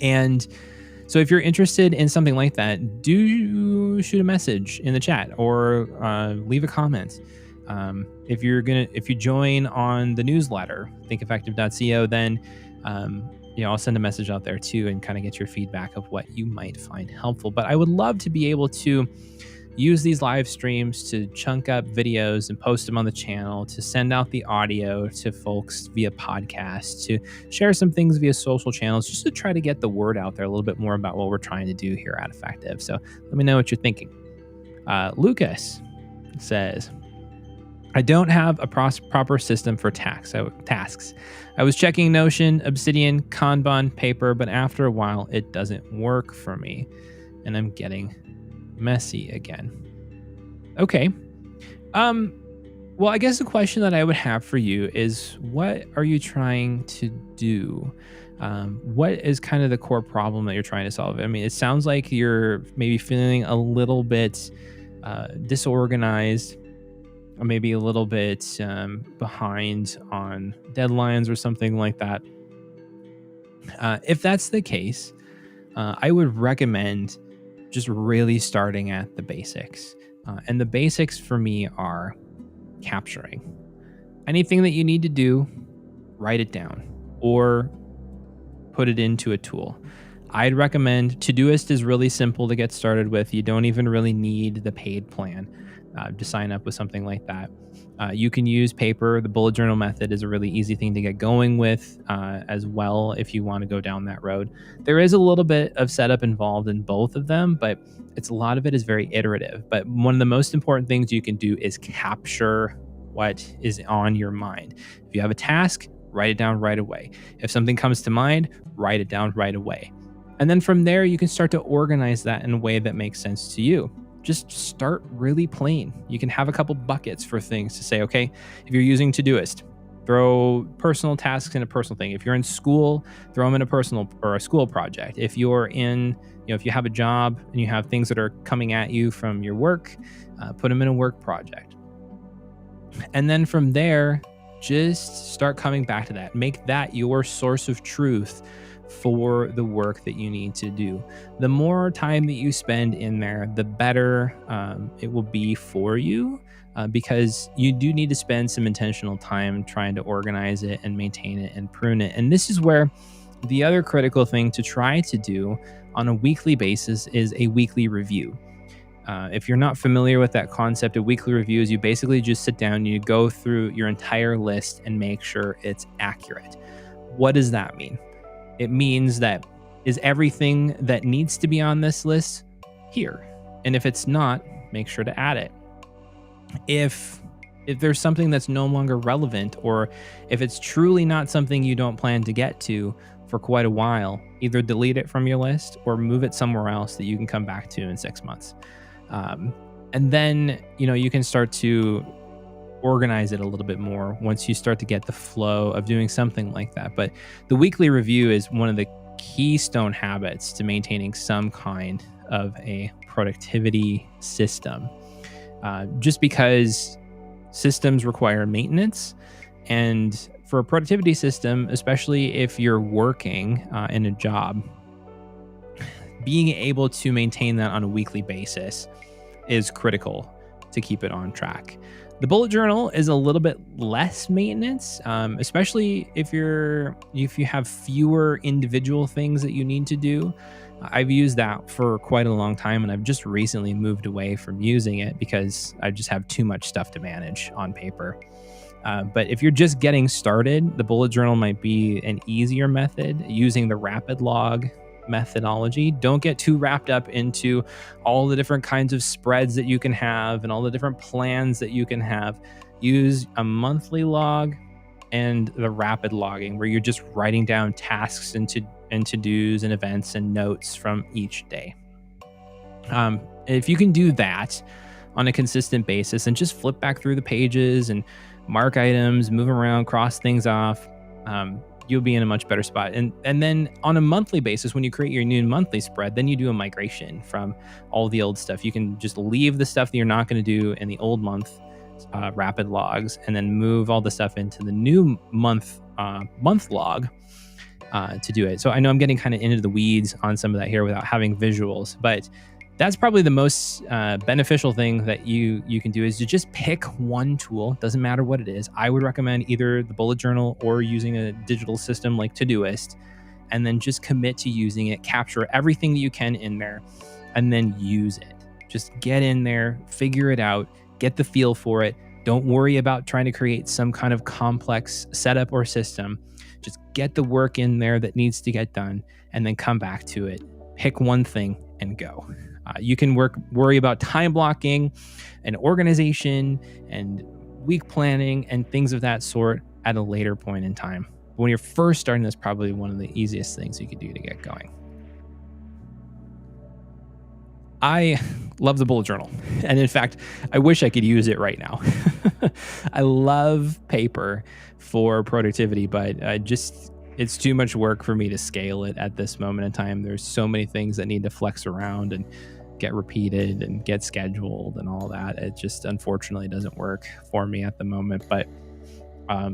And so if you're interested in something like that, do shoot a message in the chat or leave a comment. If you join on the newsletter, thinkeffective.co, then I'll send a message out there too and kind of get your feedback of what you might find helpful. But I would love to be able to use these live streams to chunk up videos and post them on the channel, to send out the audio to folks via podcast, to share some things via social channels, just to try to get the word out there a little bit more about what we're trying to do here at Effective. So let me know what you're thinking. Lucas says, I don't have a proper system for tasks. I was checking Notion, Obsidian, Kanban, Paper, but after a while, it doesn't work for me, and I'm getting messy again. Okay. Well, I guess the question that I would have for you is, what are you trying to do? What is kind of the core problem that you're trying to solve? I mean, it sounds like you're maybe feeling a little bit disorganized, or maybe a little bit behind on deadlines or something like that. If that's the case, I would recommend just really starting at the basics. And the basics for me are capturing. Anything that you need to do, write it down or put it into a tool. I'd recommend Todoist is really simple to get started with. You don't even really need the paid plan to sign up with something like that. You can use Paper. The bullet journal method is a really easy thing to get going with as well if you want to go down that road. There is a little bit of setup involved in both of them, but a lot of it is very iterative. But one of the most important things you can do is capture what is on your mind. If you have a task, write it down right away. If something comes to mind, write it down right away. And then from there, you can start to organize that in a way that makes sense to you. Just start really plain. You can have a couple buckets for things to say, okay, if you're using Todoist, throw personal tasks in a personal thing. If you're in school, throw them in a personal or a school project. If you're in, if you have a job and you have things that are coming at you from your work, put them in a work project. And then from there, just start coming back to that. Make that your source of truth for the work that you need to do. The more time that you spend in there, the better it will be for you, because you do need to spend some intentional time trying to organize it and maintain it and prune it. And this is where the other critical thing to try to do on a weekly basis is a weekly review. If you're not familiar with that concept of weekly reviews, you basically just sit down, you go through your entire list and make sure it's accurate. What does that mean? It means that is everything that needs to be on this list here? And if it's not, make sure to add it. If there's something that's no longer relevant, or if it's truly not something you don't plan to get to for quite a while, either delete it from your list or move it somewhere else that you can come back to in 6 months. And then, you can start to organize it a little bit more once you start to get the flow of doing something like that. But the weekly review is one of the keystone habits to maintaining some kind of a productivity system. Just because systems require maintenance, and for a productivity system, especially if you're working in a job, being able to maintain that on a weekly basis is critical to keep it on track. The bullet journal is a little bit less maintenance, especially if you have fewer individual things that you need to do. I've used that for quite a long time, and I've just recently moved away from using it because I just have too much stuff to manage on paper. But if you're just getting started, the bullet journal might be an easier method using the rapid log methodology. Don't get too wrapped up into all the different kinds of spreads that you can have and all the different plans that you can have. Use a monthly log and the rapid logging, where you're just writing down tasks and to-dos and events and notes from each day. If you can do that on a consistent basis and just flip back through the pages and mark items, move around, cross things off, you'll be in a much better spot. And then on a monthly basis, when you create your new monthly spread, then you do a migration from all the old stuff. You can just leave the stuff that you're not going to do in the old month rapid logs, and then move all the stuff into the new month log to do it. So I know I'm getting kind of into the weeds on some of that here without having visuals, but that's probably the most beneficial thing that you can do, is to just pick one tool. Doesn't matter what it is. I would recommend either the bullet journal or using a digital system like Todoist, and then just commit to using it, capture everything that you can in there, and then use it. Just get in there, figure it out, get the feel for it. Don't worry about trying to create some kind of complex setup or system. Just get the work in there that needs to get done, and then come back to it. Pick one thing and go. You can worry about time blocking and organization and week planning and things of that sort at a later point in time. But when you're first starting, that's probably one of the easiest things you could do to get going. I love the bullet journal. And in fact, I wish I could use it right now. I love paper for productivity, but it's too much work for me to scale it at this moment in time. There's so many things that need to flex around and get repeated and get scheduled and all that. It just unfortunately doesn't work for me at the moment. But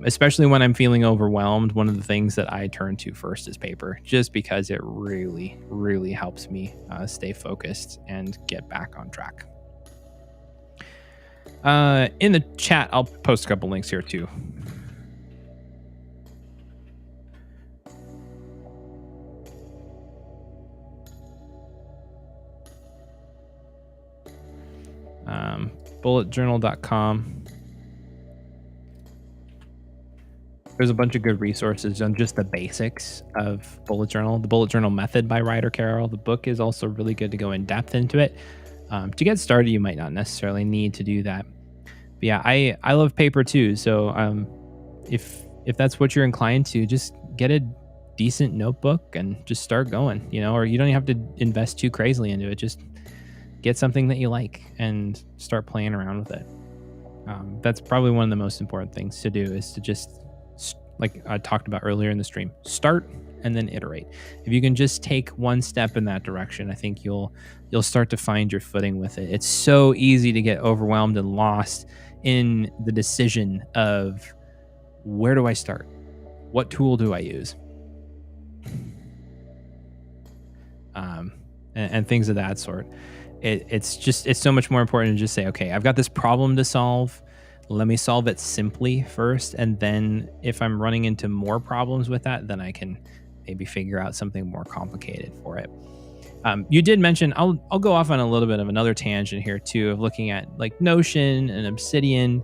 especially when I'm feeling overwhelmed, one of the things that I turn to first is paper, just because it really, really helps me stay focused and get back on track. In the chat, I'll post a couple links here too. Bulletjournal.com. There's a bunch of good resources on just the basics of bullet journal. The Bullet Journal Method by Ryder Carroll. The book is also really good to go in depth into it. To get started, you might not necessarily need to do that. But yeah, I love paper too. So if that's what you're inclined to, just get a decent notebook and just start going, or you don't have to invest too crazily into it. Just get something that you like and start playing around with it. That's probably one of the most important things to do, is to just, like I talked about earlier in the stream, start and then iterate. If you can just take one step in that direction, I think you'll start to find your footing with it. It's so easy to get overwhelmed and lost in the decision of, where do I start? What tool do I use? And things of that sort. It's so much more important to just say, okay, I've got this problem to solve. Let me solve it simply first. And then if I'm running into more problems with that, then I can maybe figure out something more complicated for it. You did mention, I'll go off on a little bit of another tangent here too, of looking at like Notion and Obsidian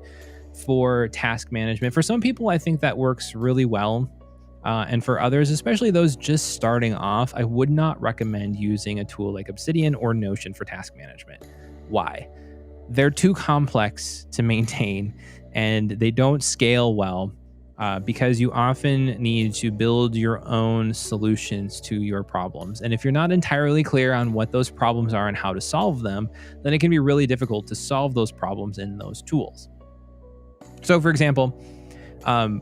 for task management. For some people, I think that works really well. And for others, especially those just starting off, I would not recommend using a tool like Obsidian or Notion for task management. Why? They're too complex to maintain and they don't scale well, because you often need to build your own solutions to your problems. And if you're not entirely clear on what those problems are and how to solve them, then it can be really difficult to solve those problems in those tools. So, for example,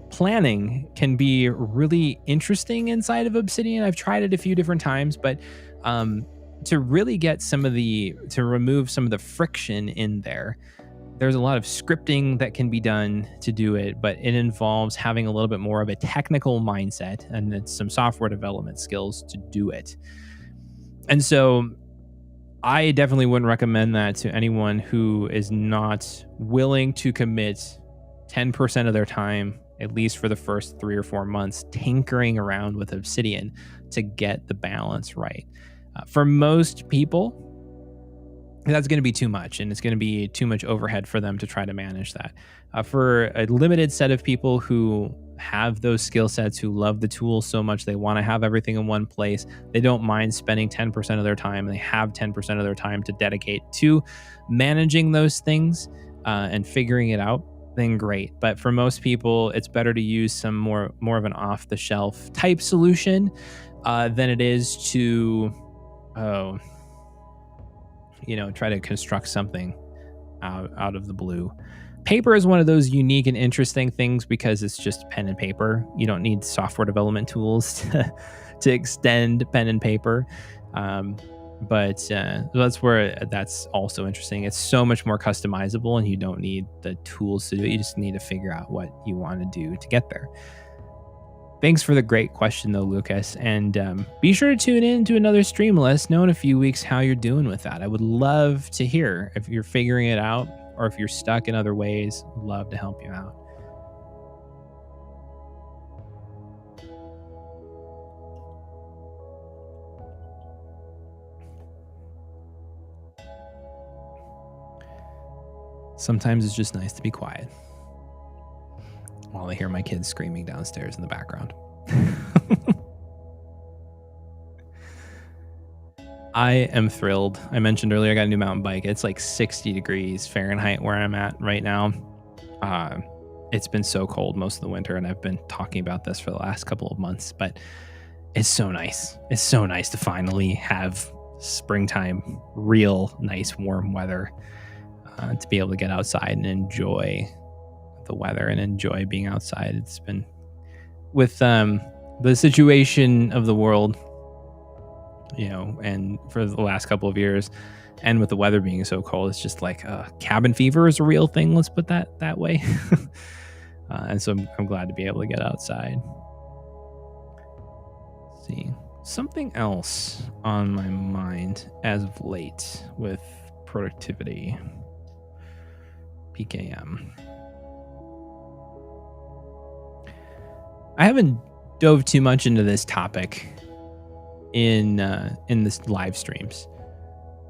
planning can be really interesting inside of Obsidian. I've tried it a few different times, but to really get to remove some of the friction in there, there's a lot of scripting that can be done to do it, but it involves having a little bit more of a technical mindset and then some software development skills to do it. And so I definitely wouldn't recommend that to anyone who is not willing to commit 10% of their time, at least for the first 3 or 4 months, tinkering around with Obsidian to get the balance right. For most people, that's going to be too much, and it's going to be too much overhead for them to try to manage that. For a limited set of people who have those skill sets, who love the tool so much, they want to have everything in one place, they don't mind spending 10% of their time, and they have 10% of their time to dedicate to managing those things and figuring it out, then great. But for most people, it's better to use some more of an off-the-shelf type solution than it is to try to construct something out of the blue. Paper is one of those unique and interesting things because it's just pen and paper. You don't need software development tools to extend pen and paper. But that's where that's also interesting. It's so much more customizable, and you don't need the tools to do it. You just need to figure out what you want to do to get there. Thanks for the great question, though, Lucas. And be sure to tune in to another stream. Let us know in a few weeks how you're doing with that. I would love to hear if you're figuring it out or if you're stuck in other ways. I'd love to help you out. Sometimes it's just nice to be quiet while I hear my kids screaming downstairs in the background. I am thrilled. I mentioned earlier I got a new mountain bike. It's like 60 degrees Fahrenheit where I'm at right now. It's been so cold most of the winter, and I've been talking about this for the last couple of months, but it's so nice. It's so nice to finally have springtime, real nice warm weather, to be able to get outside and enjoy the weather and enjoy being outside. It's been with the situation of the world, and for the last couple of years, and with the weather being so cold, it's just like cabin fever is a real thing. Let's put that way. And so I'm glad to be able to get outside. Let's see, something else on my mind as of late with productivity. PKM. I haven't dove too much into this topic in this live streams,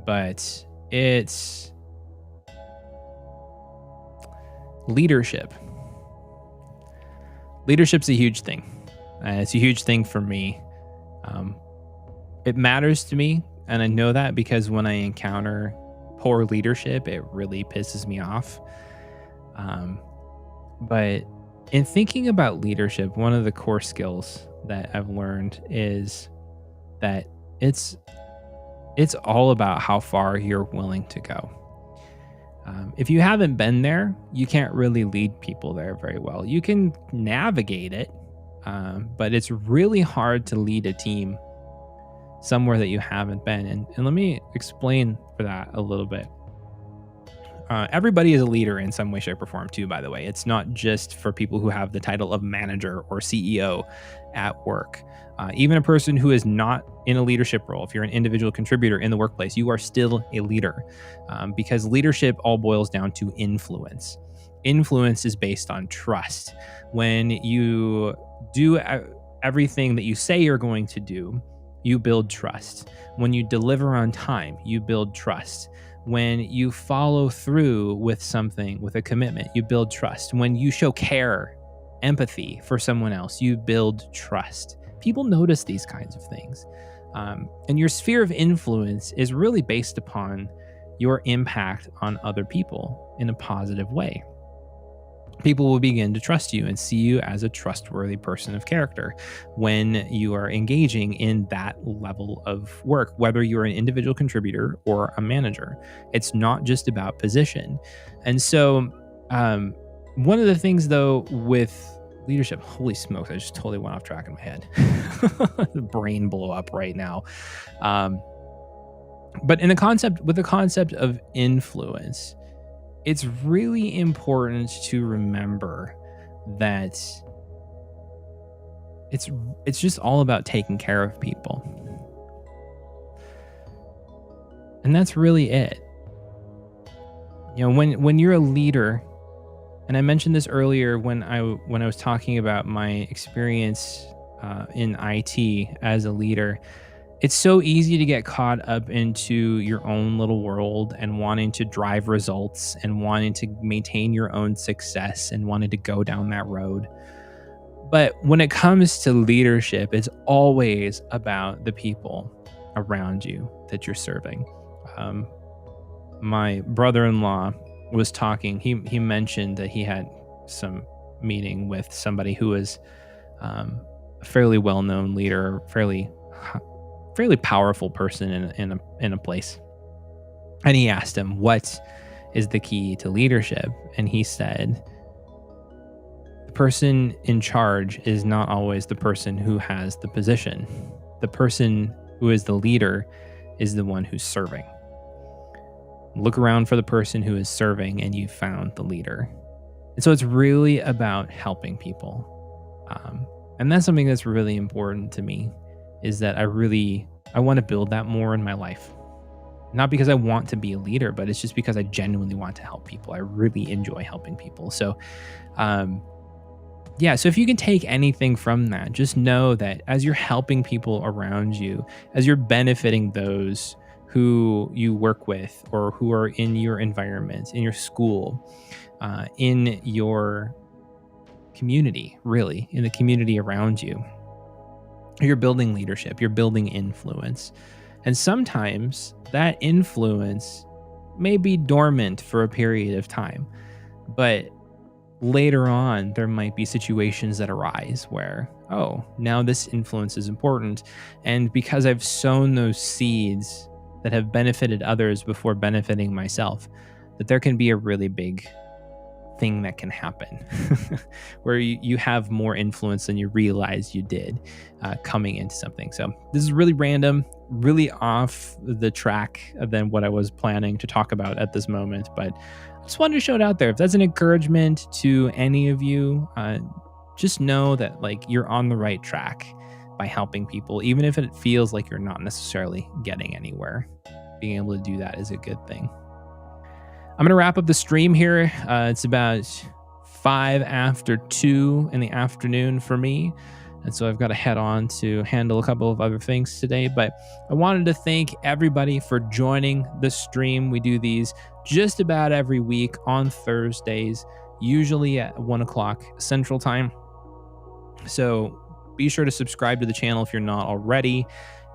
but it's leadership. Leadership's a huge thing. It's a huge thing for me. It matters to me, and I know that because when I encounter poor leadership, it really pisses me off. But in thinking about leadership, one of the core skills that I've learned is that it's all about how far you're willing to go. If you haven't been there, you can't really lead people there very well. You can navigate it, but it's really hard to lead a team somewhere that you haven't been. And let me explain for that a little bit. Everybody is a leader in some way, shape, or form too, by the way. It's not just for people who have the title of manager or CEO at work. Even a person who is not in a leadership role, if you're an individual contributor in the workplace, you are still a leader, because leadership all boils down to influence. Influence is based on trust. When you do everything that you say you're going to do, you build trust. When you deliver on time, you build trust. When you follow through with something, with a commitment, you build trust. When you show care, empathy for someone else, you build trust. People notice these kinds of things. And your sphere of influence is really based upon your impact on other people in a positive way. People will begin to trust you and see you as a trustworthy person of character when you are engaging in that level of work, whether you're an individual contributor or a manager. It's not just about position. And so, one of the things, though, with leadership, holy smokes, I just totally went off track in my head. The brain blew up right now. But with the concept of influence, it's really important to remember that it's just all about taking care of people. And that's really it. You know, when you're a leader, and I mentioned this earlier when I was talking about my experience in IT as a leader, it's so easy to get caught up into your own little world and wanting to drive results and wanting to maintain your own success and wanting to go down that road. But when it comes to leadership, it's always about the people around you that you're serving. My brother-in-law was talking. He mentioned that he had some meeting with somebody who was a fairly well-known leader, fairly powerful person in a place. And he asked him, what is the key to leadership? And he said, the person in charge is not always the person who has the position. The person who is the leader is the one who's serving. Look around for the person who is serving and you've found the leader. And so it's really about helping people. And that's something that's really important to me, is that I want to build that more in my life. Not because I want to be a leader, but it's just because I genuinely want to help people. I really enjoy helping people. So, so if you can take anything from that, just know that as you're helping people around you, as you're benefiting those who you work with or who are in your environment, in your school, in your community, really, in the community around you, you're building leadership, you're building influence. And sometimes that influence may be dormant for a period of time, but later on, there might be situations that arise where, oh, now this influence is important. And because I've sown those seeds that have benefited others before benefiting myself, that there can be a really big thing that can happen where you have more influence than you realize you did coming into something. So this is really random, really off the track than what I was planning to talk about at this moment, but I just wanted to show it out there. If that's an encouragement to any of you, just know that like you're on the right track by helping people, even if it feels like you're not necessarily getting anywhere. Being able to do that is a good thing. I'm going to wrap up the stream here. It's about 5 after 2 in the afternoon for me. And so I've got to head on to handle a couple of other things today. But I wanted to thank everybody for joining the stream. We do these just about every week on Thursdays, usually at 1 o'clock Central Time. So be sure to subscribe to the channel if you're not already.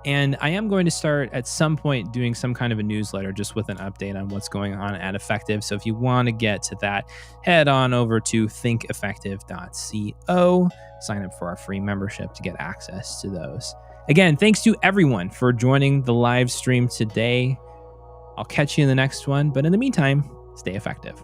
And I am going to start at some point doing some kind of a newsletter just with an update on what's going on at Effective. So if you want to get to that, head on over to thinkeffective.co, sign up for our free membership to get access to those. Again, thanks to everyone for joining the live stream today. I'll catch you in the next one, but in the meantime, stay effective.